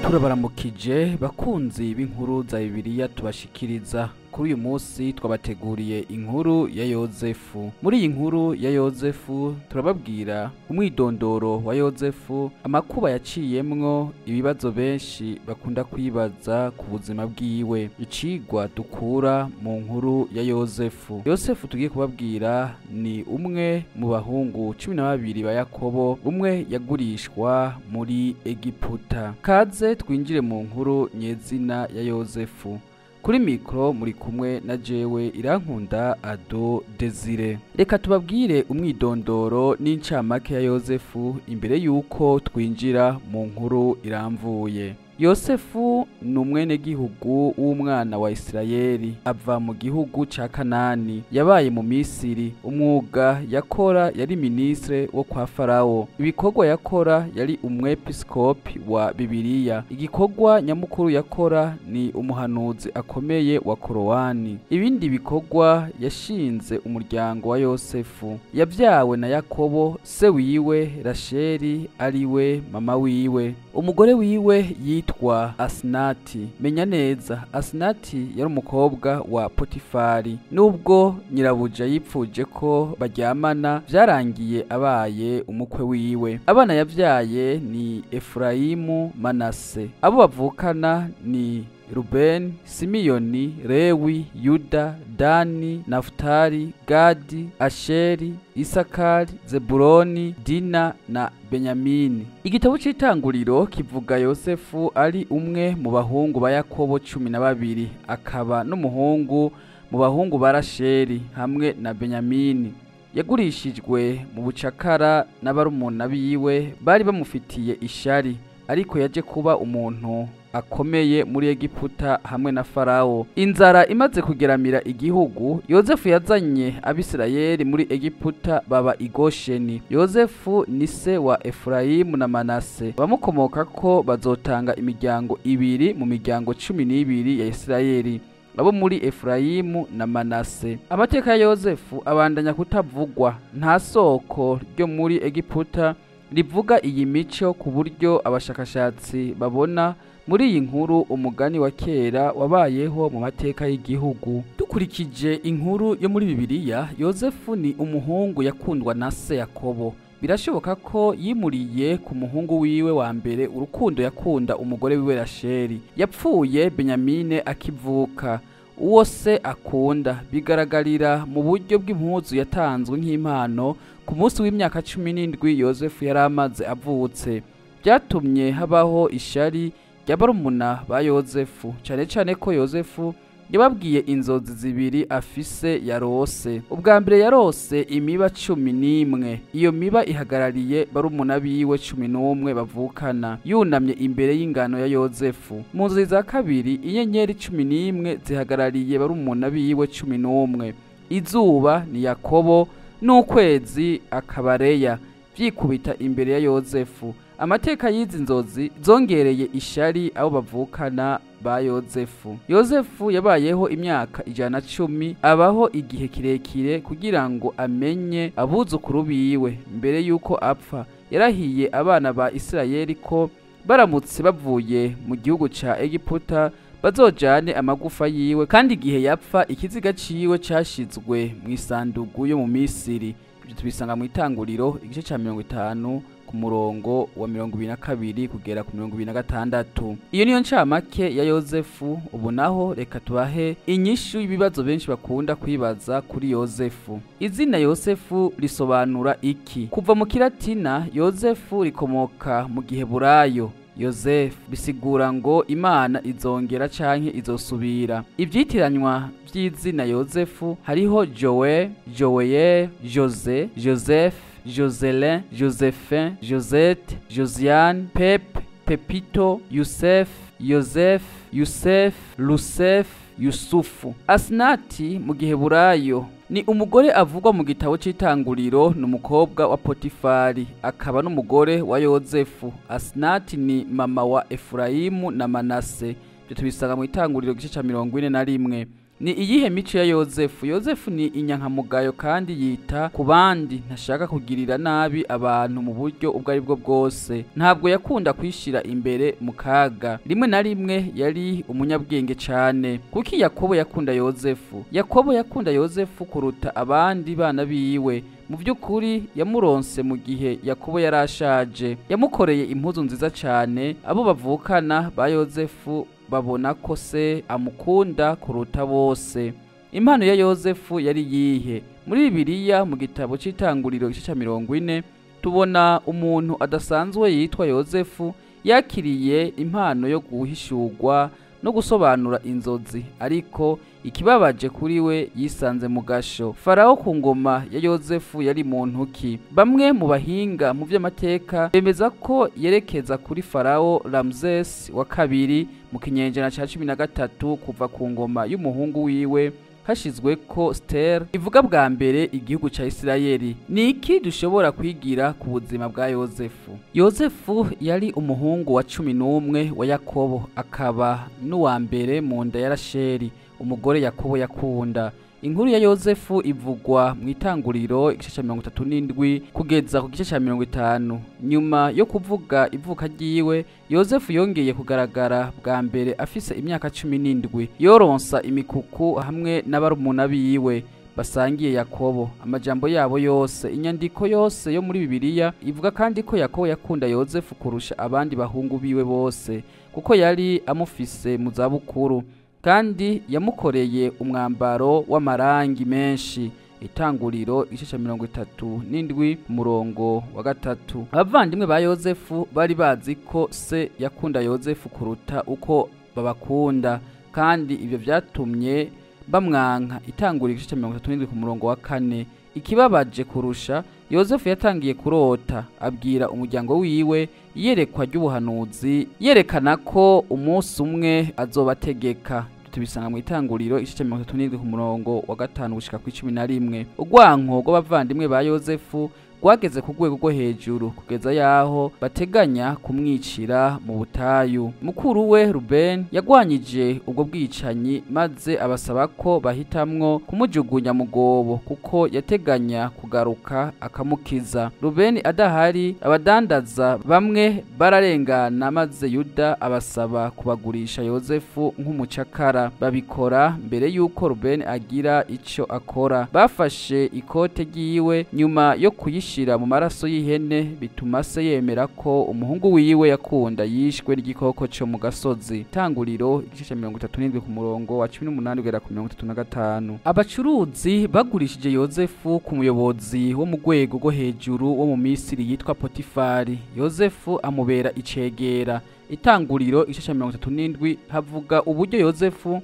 turabaramukije bakunzi b'inkuru za Bibiliya tubashikiriza. Kuri uyu munsi twabateguriye inkuru ya Yosefu. Muri iyi nkuru ya Yosefu turababwira umwidondoro wa Yosefu, amakuba yaciyemwo, ibibazo benshi bakunda kwibaza ku buzima bwiwe, icigwa dukura mu nkuru ya Yosefu. Yosefu tugiye kubabwira ni umwe mu bahungu 12 ba Yakobo, umwe yagurishwa muri Egiputa. Kaze twinjire mu nkuru nyezina ya Yosefu. Kuri mikro muri kumwe na jewe Irankunda Ado Desire. Reka tubabwire umwidondoro n'incamake ya Yosefu imbere yuko twinjira mu nkuru iramvuye. Yosefu ni umwene gihugu w'umwana wa Isirayeli, ava mu gihugu ca Kanani, yabaye mu Misiri. Umwuga yakora yari ministre wo kwa Farao. Ibikorwa yakora yari umwepiskopi wa Bibiliya. Igikorwa nyamukuru yakora ni umuhanuzi akomeye wa Korowani. Ibindi bikorwa yashinze umuryango wa Yosefu. Yavyawe na Yakobo, se wiwe Rasheli ariwe mama wiwe. Umugore wiwe yitwa Asinati. Menya neza, Asinati yari umukobwa wa Potifali. Nubwo nyirabuja yipfuje ko baryamana, vyarangiye abaye umukwe wiwe. Abana yavyaye ni Efurayimu, Manase. Abo bavukana ni Rubeni, Simiyoni, Lewi, Yuda, Dani, Naftali, Gadi, Asheri, Isakari, Zebuloni, Dina na Benyamini. Igitabo c'itanguriro kivuga Yosefu ari umwe mu bahungu ba Yakobo 12, akaba n'umuhungu mu bahungu ba Rasheli hamwe na Benyamini. Yagurishijwe mu bucakara n'abarumuna biwe bari bamufitiye ishari, ariko yaje kuba umuntu akomeye muri Egiputa hamwe na Farao. Inzara imaze kugeramira igihugu, Yosefu yazanye Abisirayeli muri Egiputa baba i Gosheni. Yosefu ni se wa Efurayimu na Manase. Bamukomoka ko bazotanga imiryango 2 mu miryango 12 ya Isirayeli, abo muri Efurayimu na Manase. Amateka ya Yosefu abandanya kutavugwa. Nta soko ryo muri Egiputa rivuga iyi mico, ku buryo abashakashatsi babona muri iyi nkuru umugani wa kera wabayeho mu mateka y'igihugu. Dukurikije inkuru yo muri Bibiliya, Yosefu ni umuhungu yakundwa na se Yakobo. Birashoboka ko yimuriye ku muhungu wiwe wa mbere urukundo yakunda umugore wiwe Rasheli. Yapfuye Benyamine akivuka. Uwo se akunda bigaragarira mu buryo bw'impuzu yatanzwe nk'impano ku munsi w'imyaka 17 Yosefu yaramaze avutse. Byatumye habaho ishari ry'abarumuna ba Yosefu, cane ko Yosefu yababwiye inzozi 2 afise yarose. Ubwa mbere yarose imiba 11. Iyo miba ihagarariye barumuna biwe 11 bavukana, yunamye imbere y'ingano ya Yosefu. Mu nzozi za kabiri, inyenyeri 11 zihagarariye barumuna biwe 11. Izuba ni Yakobo n'ukwezi akabareya, vyikubita imbere ya Yosefu. Amateka y'izi nzozi zongereye ishari abo bavukana ba Yosefu. Yosefu yabayeho imyaka 110, abaho igihe kirekire kugira ngo amenye abuzukuru biwe. Mbere yuko apfa, yarahiye abana ba Isirayeli ko baramutse bavuye mu gihugu ca Egiputa bazojane amagufa yiwe, kandi igihe yapfa ikiziga ciwe cashizwe mu isandugu yo mu Misiri. Ibyo tubisanga mu itanguriro igice ca 50 ku murongo wa 22 kugera ku 26. Iyo niyo ncamake ya Yosefu. Ubu naho reka tubahe inyishu y'ibibazo benshi bakunda kwibaza kuri Yosefu. Izina Yosefu risobanura iki? Kuva mu Kilatina, Yosefu rikomoka mu Giheburayo. Yosef bisigura ngo Imana izongera canke izosubira. Ivyitiranywa vy'izina Yosefu hariho Joe, Joye, Jose, Joseph, Joselin, Josephine, Josette, Josiane, Pep, Pepito, Yusef, Yosef, Yusef, Lusef, Yusufu. Asinati mu Giheburayo ni umugore avugwa mu gitabo c'itanguriro, n'umukobwa wa Potifali, akaba n'umugore wa Yosefu. Asinati ni mama wa Efurayimu na Manase. Byo tubisanga mu itanguriro gice ca 41. Ni iyihe mico ya Yosefu? Yosefu ni inyankamugayo kandi yita ku bandi, ntashaka kugirira nabi abantu mu buryo ubwo ari bwo bwose. Ntabwo yakunda kwishira imbere mu kaga. Rimwe na rimwe yari umunyabwenge cyane. Kuki Yakobo yakunda Yosefu? Yakobo yakunda Yosefu kuruta abandi bana biwe. Mu by'ukuri yamuronse mu gihe Yakobo yarashaje. Yamukoreye impuzu nziza cyane. Abo bavukana ba Yosefu babona ko se amukunda kuruta bose. Impano ya Yosefu yari yihe? Muri Bibiliya mu gitabo cy'Itanguriro igice cya 40 tubona umuntu adasanzwe yitwa Yosefu yakiriye impano yo guhishurwa no gusobanura inzozi, ariko ikibabaje kuri we yisanze mu gasho. Farao ku ngoma ya Yosefu yari muntu ki? Bamwe mu bahinga mu by'amateka bemeza ko yerekeza kuri Farao Ramses wa kabiri mu kinyejana ca 13 kuva ku ngoma y'umuhungu wiwe hashizwe ko Stella ivuga bwa mbere igihugu ca Isirayeli. Ni iki dushobora kwigira ku buzima bwa Yosefu? Yosefu yari umuhungu wa 11 wa Yakobo, akaba n'uwa mbere mu nda ya Rasheli, umugore Yakobo yakunda. Inkuru ya Yosefu ivugwa mu Itanguriro igice ca 37 kugeza ku gice ca 50. Nyuma yo kuvuga ivuka ryiwe, Yosefu yongeye kugaragara bwa mbere afise imyaka 17. Yoronsa imikuku hamwe n'abarumuna biwe basangiye Yakobo. Amajambo yabo yose, inyandiko yose yo muri Bibiliya ivuga kandi ko Yakobo yakunda Yosefu kurusha abandi bahungu biwe bose, kuko yari amufise mu zabukuru kandi yamukoreye umwambaro w'amarangi menshi. Itanguriro igice ca 37 umurongo wa 3. Abavandimwe ba Yosefu bari bazi ko se yakunda Yosefu kuruta uko babakunda, kandi ibyo vyatumye bamwanka. Itanguriro igice ca 37 ku murongo wa 4. Ikibabaje kurusha, Yosefu yatangiye kurota, abwira umuryango wiwe iyerekwa ry'ubuhanuzi yerekana ko umunsi umwe azobategeka. Tubisanga mu Itanguriro igice ca 37 ku murongo wa 5 gushika ku 11. Urwanko rw'abavandimwe ba Yosefu rwageze ku rwego rwo hejuru kugeza yaho bateganya kumwicira mu butayu. Mukuru we Rubeni yagwanyije ubwo bwicanyi maze abasaba ko bahitamwo kumujugunya mu gobo, kuko yateganya kugaruka akamukiza. Rubeni adahari, abadandaza bamwe bararengana maze Yuda abasaba kubagurisha Yosefu nk'umucakara. Babikora mbere yuko Rubeni agira ico akora. Bafashe ikote ryiwe nyuma yo kuyishira mu maraso y'ihene, bituma se yemera ko umuhungu wiwe yakunda yishwe n'igikoko cyo mu gasozi. Itanguriro igice ca 37 ku murongo wa 18 kugera ku 35. Abacuruzi bagurishije Yosefu ku muyobozi wo mu rwego rwo hejuru wo mu Misiri yitwa Potifali. Yosefu amubera icegera. Itanguriro igice ca 37 havuga uburyo Yosefu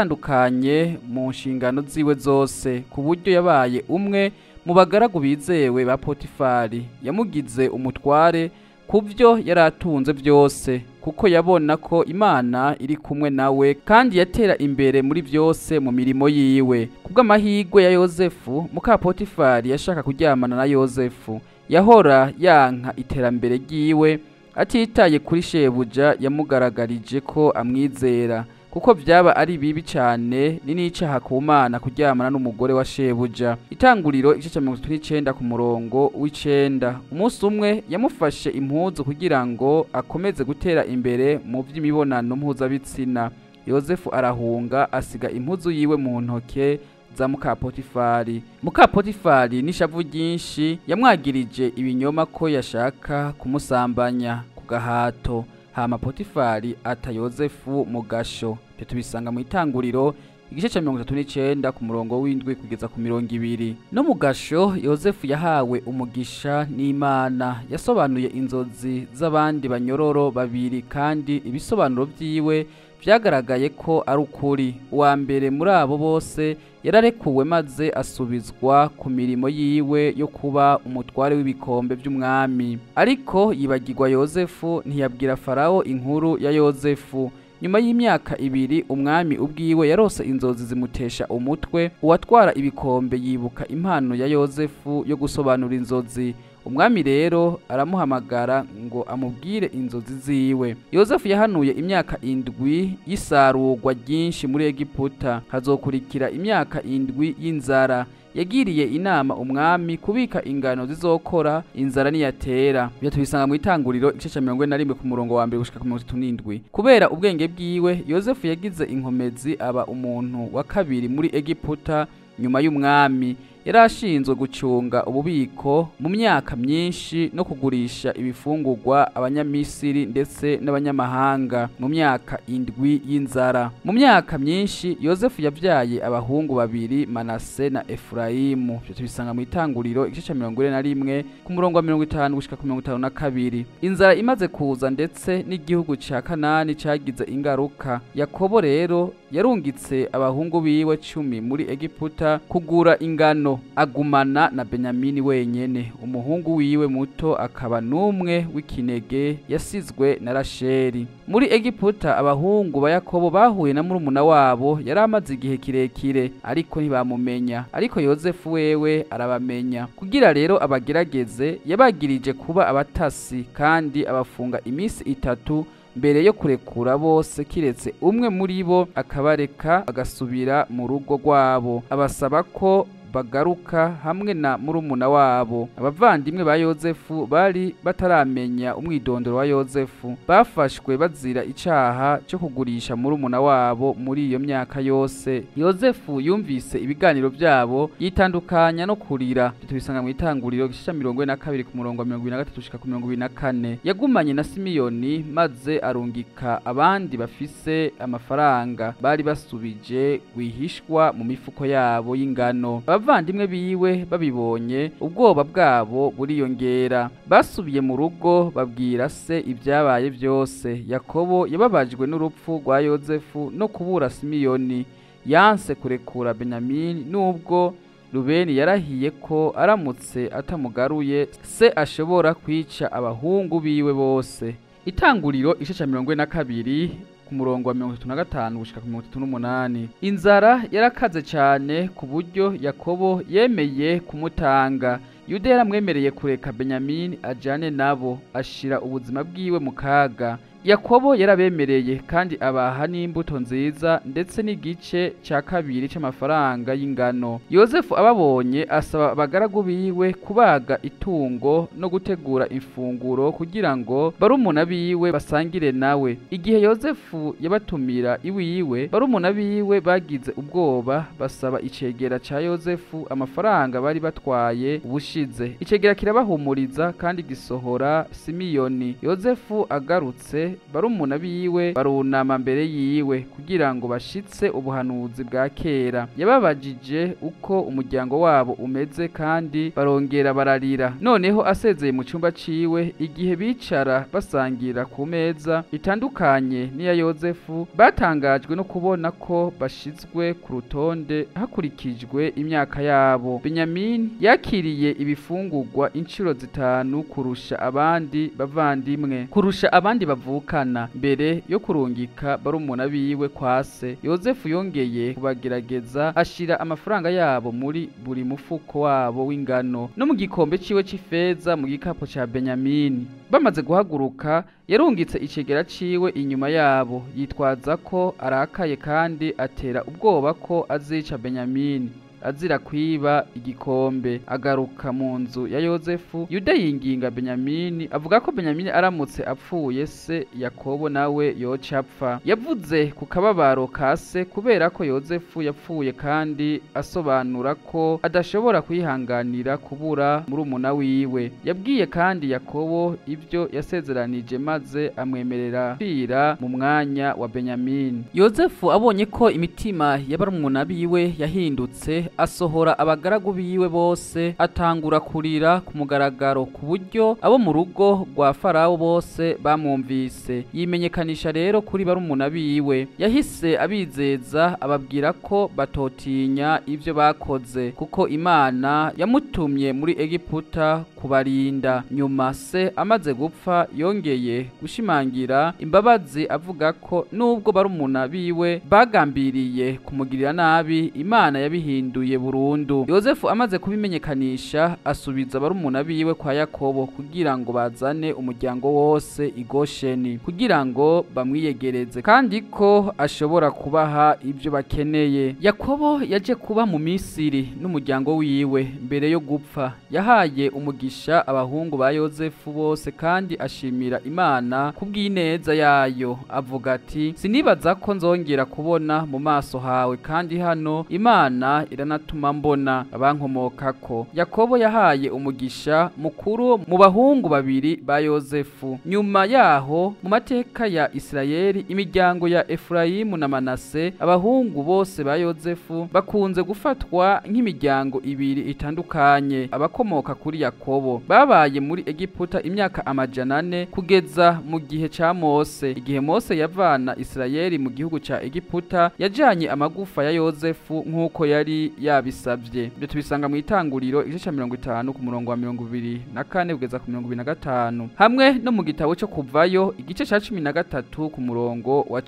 yaratandukanye mu nshingano ziwe zose, ku buryo yabaye umwe mu bagaragu bizewe ba Potifali. Yamugize umutware ku byo yaratunze byose, kuko yabona ko Imana iri kumwe nawe kandi yatera imbere muri byose mu mirimo yiwe. Kubw'amahirwe ya Yosefu, muka Potifali yashaka kuryamana na Yosefu. Yahora yanka iterambere ryiwe, atitaye kuri shebuja yamugaragarije ko amwizera, kuko byaba ari bibi cyane n'icaha ku Mana kuryamana n'umugore wa shebuja. Itanguriro igice ca 39 ku murongo w'9. Umunsi umwe yamufashe impuzu kugira ngo akomeze gutera imbere mu by'imibonano mpuzabitsina. Yosefu arahunga asiga impuzu yiwe mu ntoke za muka Potifali. Muka Potifali n'ishavu ryinshi yamwagirije ibinyoma ko yashaka kumusambanya ku gahato. Hama Potifali ata Yosefu mu gasho. Tubisanga mu Itanguriro igice ca 39 ku murongo w'7 kugeza ku 20. No mu gasho Yosefu yahawe umugisha n'Imana. Yasobanuye inzozi z'abandi banyororo babiri, kandi ibisobanuro byiwe byagaragaye ko ari ukuri. Uwa mbere muri abo bose yararekuwe maze asubizwa ku mirimo yiwe yo kuba umutware w'ibikombe by'umwami. Ariko yibagirwa Yosefu, ntiyabwira Farao inkuru ya Yosefu. Nyuma y'imyaka 2 umwami ubwiwe yarose inzozi zimutesha umutwe. Uwatwara ibikombe yibuka impano ya Yosefu yo gusobanura inzozi. umwami rero aramuhamagara ngo amubwire inzozi ziwe. Yosefu yahanuye imyaka 7 y'isarurwa ryinshi muri Egiputa, hazokurikira imyaka 7 y'inzara. Yagiriye inama umwami kubika ingano zizokora inzara niyatera. Byo tubisanga mu Itanguriro igice ca 41 ku murongo wa 1 gushika ku 37. Kubera ubwenge bwiwe Yosefu yagize inkomezi aba umuntu wa kabiri muri Egiputa nyuma y'umwami. Yarashinzwe gucunga ububiko mu myaka myinshi no kugurisha ibifungurwa abanyamisiri ndetse n'abanyamahanga mu myaka 7 y'inzara. Mu myaka myinshi Yosefu yavyaye abahungu babiri, Manase na Efurayimu. Byo tubisanga mu Itanguriro igice ca 41 ku murongo wa 50 gushika ku 52. Inzara imaze kuza ndetse n'igihugu ca Kanani cagize ingaruka. Yakobo rero yarungitse abahungu biwe 10 muri Egiputa kugura ingano, agumana na Benyamini wenyene. Umuhungu wiwe muto akaba numwe w'ikinege yasizwe na Rasheli. Muri Egiputa abahungu ba Yakobo bahuye na murumuna wabo yaramaze igihe kirekire, ariko ntibamumenya. Ariko Yosefu wewe arabamenya. Kugira rero abagerageze, yabagirije kuba abatasi kandi abafunga iminsi 3 mbere yo kurekura bose, kiretse umwe muri bo akabareka agasubira mu rugo rwabo. Abasaba ko bagaruka hamwe na murumuna wabo. Abavandimwe ba Yosefu bari bataramenya umwidondoro wa Yosefu, bafashwe bazira icaha cyo kugurisha murumuna wabo. Muri iyo myaka yose Yosefu yumvise ibiganiro byabo, yitandukanya no kurira. Tubisanga mu Itanguriro igice ca 42 ku murongo wa 23 gushika ku 24. Yagumanye na Simiyoni maze arungika abandi bafise amafaranga bari basubije gwihishwa mu mifuko yabo y'ingano. Abavandimwe biwe babibonye, ubwoba bwabo buriyongera. Basubiye mu rugo babwira se ivyabaye byose. Yakobo yababajwe n'urupfu rwa Yosefu no kubura Simiyoni. Yanse kurekura Benyamini nubwo Rubeni yarahiye ko aramutse atamugaruye se ashobora kwica abahungu biwe bose. Itanguriro igice ca 42 ku murongo wa 35 gushika ku 38. Inzara yarakaze cyane ku buryo Yakobo yemeye kumutanga. Yuda yaramwemereye kureka Benyamini ajane nabo, ashira ubuzima bwiwe mu kaga. Yakobo yarabemereye kandi abaha n'imbuto nziza ndetse n'igice cya 2 c'amafaranga y'ingano. Yosefu ababonye asaba abagaragu biwe kubaga itungo no gutegura ifunguro kugira ngo barumuna biwe basangire nawe. Igihe Yosefu yabatumira iwiwe, barumuna biwe bagize ubwoba, basaba icegera ca Yosefu amafaranga bari batwaye ubushize. Icegera kirabahumuriza kandi gisohora Simiyoni. Yosefu agarutse, barumuna biwe barunama mbere yiwe kugira ngo bashitse ubuhanuzi bwa kera. Yababajije uko umuryango wabo umeze kandi barongera bararira. Noneho asezeye mu cyumba ciwe, igihe bicara basangira ku meza itandukanye n'iya Yosefu, batangajwe no kubona ko bashizwe ku rutonde hakurikijwe imyaka yabo. Benyamini yakiriye ibifungurwa inshuro 5 kurusha abandi bavandimwe, kurusha abandi bavuka. Mbere yo kurungika barumuna biwe kwase, Yosefu yongeye kubagerageza, ashira amafaranga yabo muri buri mufuko wabo w'ingano no mu gikombe ciwe c'ifeza mu gikapo ca Benyamini. Bamaze guhaguruka, yarungitse icegera ciwe inyuma yabo, yitwaza ko arakaye kandi atera ubwoba ko azica Benyamini azira kwiba igikombe. Agaruka mu nzu ya Yosefu. Yuda yinginga Benyamini, avuga ko Benyamini aramutse apfuye se Yakobo nawe yoca apfa. Yavuze ku kababaro ka se kubera ko Yosefu yapfuye kandi asobanura ko adashobora kwihanganira kubura murumuna wiwe. Yabwiye kandi Yakobo ibyo yasezeranije maze amwemerera kwira mu mwanya wa Benyamini. Yosefu abonye ko imitima y'abarumuna biwe yahindutse, asohora abagaragu biwe bose, atangura kurira ku mugaragaro ku buryo abo mu rugo rwa Farawo bose bamwumvise. Yimenyekanisha rero kuri barumuna biwe. Yahise abizeza, ababwira ko batotinya ivyo bakoze kuko Imana yamutumye muri Egiputa kubarinda. Nyuma se amaze gupfa yongeye gushimangira imbabazi avuga ko nubwo barumuna biwe bagambiriye kumugirira nabi, Imana yabihinduye burundu. Yosefu amaze kubimenyekanisha asubiza barumuna biwe kwa Yakobo kugira ngo bazane umuryango wose i Gosheni kugira ngo bamwiyegereze kandi ko ashobora kubaha ibyo bakeneye. Yakobo yaje kuba mu Misiri n'umuryango wiwe. Mbere yo gupfa yahaye umugisha abahungu ba Yosefu bose kandi ashimira Imana kubw'ineza yayo, avuga ati sinibaza ko nzongera kubona mu maso hawe, kandi hano Imana iranatuma mbona abankomokako. Yakobo yahaye umugisha mukuru mu bahungu babiri ba Yosefu. Nyuma yaho mu mateka ya Isirayeli, imiryango ya Efurayimu na Manase, abahungu bose ba Yosefu bakunze gufatwa nk'imiryango ibiri itandukanye. Abakomoka kuri Yakobo babaye muri Egiputa imyaka 400 kugeza mu gihe ca Mose. Igihe Mose yavana Isirayeli mu gihugu ca Egiputa, yajanye amagufa ya Yosefu nk'uko yari yabisabye. Ibyo tubisanga mu Itanguriro igice ca 50 ku murongo wa 24 kugeza ku 25, hamwe no mu gitabo cyo Kuvayo igice ca 13 ku murongo wa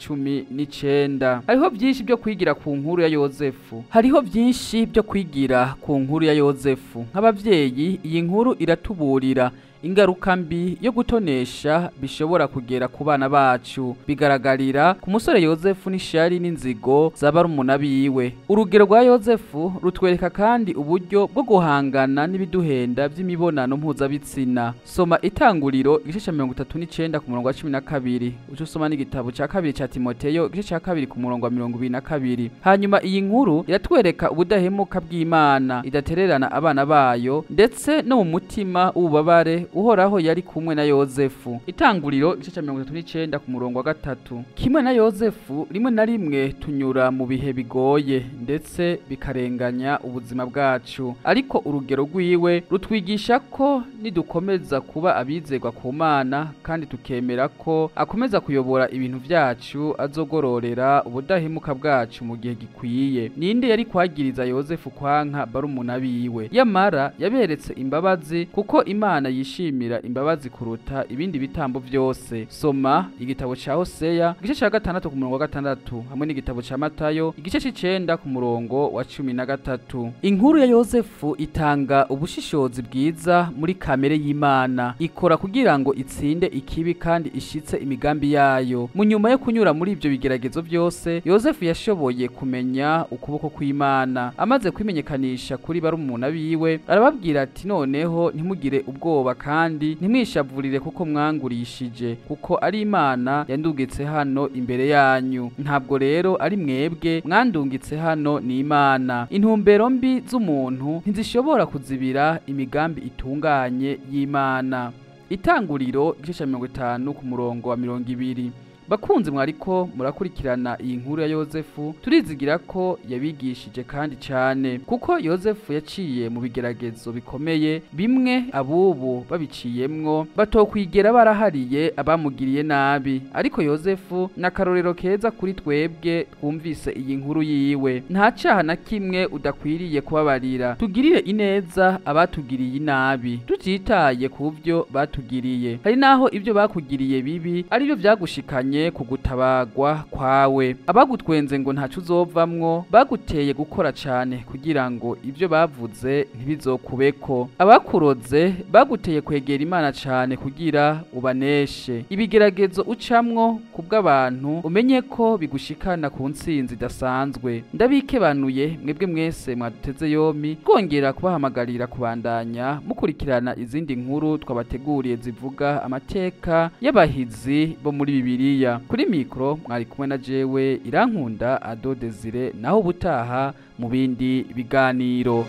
19. Hariho byinshi byo kwigira ku nkuru ya Yosefu. Nk'abavyeyi, iyi nkuru iratuburira ingaruka mbi yo gutonesha bishobora kugera ku bana bacu. Bigaragarira ku musore Yosefu n'ishari n'inzigo za barumuna biwe. Urugero rwa Yosefu rutwereka kandi uburyo bwo guhangana n'ibiduhenda by'imibonano mpuzabitsina. Soma Itanguriro igice ca 39 ku murongo wa 12, uco soma n'igitabo ca kabiri ca Timoteyo igice ca kabiri ku murongo wa 22. Hanyuma iyi nkuru iratwereka ubudahemuka bw'Imana idatererana abana bayo, ndetse no mu mutima ububabare Uhoraho yari kumwe na Yosefu. Itanguriro igice ca 39 ku murongo wa 3. Kimwe na Yosefu, rimwe na rimwe tunyura mu bihe bigoye ndetse bikarenganya ubuzima bwacu, ariko urugero rwiwe rutwigisha ko nidukomeza kuba abizerwa ku Mana kandi tukemera ko akomeza kuyobora ibintu vyacu, azogororera ubudahemuka bwacu mu gihe gikwiye. Ninde yari kwagiriza Yosefu kwanka barumuna biwe? Yamara yaberetse imbabazi, kuko Imana yishimira imbabazi kuruta ibindi bitambo byose. Soma igitabo ca Hoseya igice ca 6 ku murongo wa 6, hamwe n'igitabo ca Matayo igice c'9 ku murongo wa 13. Inkuru ya Yosefu itanga ubushishozi bwiza muri kamere y'Imana. Ikora kugira ngo itsinde ikibi kandi ishitse imigambi yayo. Mu nyuma yo kunyura muri ibyo bigeragezo byose, Yosefu yashoboye kumenya ukuboko kw'Imana. Amaze kwimenyekanisha kuri barumuna biwe, arababwira ati noneho ntimugire ubwoba kandi ntimwishavurire kuko mwangurishije, kuko ari Imana yandungitse hano imbere yanyu. Ntabwo rero ari mwebwe mwandungitse hano, ni Imana. Intumbero mbi z'umuntu ntizishobora kuzibira imigambi itunganye y'Imana. Itanguriro igice ca 50 ku murongo wa 20. Bakunzi mwariko murakurikirana iyi nkuru ya Yosefu, turizigira ko yabigishije kandi cyane, kuko Yosefu yaciye mu bigeragezo bikomeye bimwe abubu babiciyemwo batokwigera barahariye abamugiriye nabi. Ariko Yosefu nakarorero keza kuri twebwe twumvise iyi nkuru yiwe. Nta cyaha na kimwe udakwiriye kubabarira. Tugirire ineza abatugiriye inabi, tutitaye ku byo batugiriye. Hari naho ibyo bakugiriye bibi ari byo byagushikanye kugutabagwa kwawe. Abagutwenze ngo ntacu uzovamwo baguteye gukora cyane kugira ngo ibyo bavuze ntibizokubeko. Abakuroze baguteye kwegera Imana cyane kugira ubaneshe. Ibigeragezo ucamwo kubw'abantu umenye ko bigushikana ku ntsinzi idasanzwe. Ndabikebanuye mwebwe mwese mwaduteze yomi, twongera kubahamagarira kubandanya mukurikirana izindi nkuru twabateguriye zivuga amateka y'abahizi bo muri Bibiliya. Kuri mikro mwari kumwe na jewe Irankunda Ado Desire, naho ubutaha mu bindi biganiro.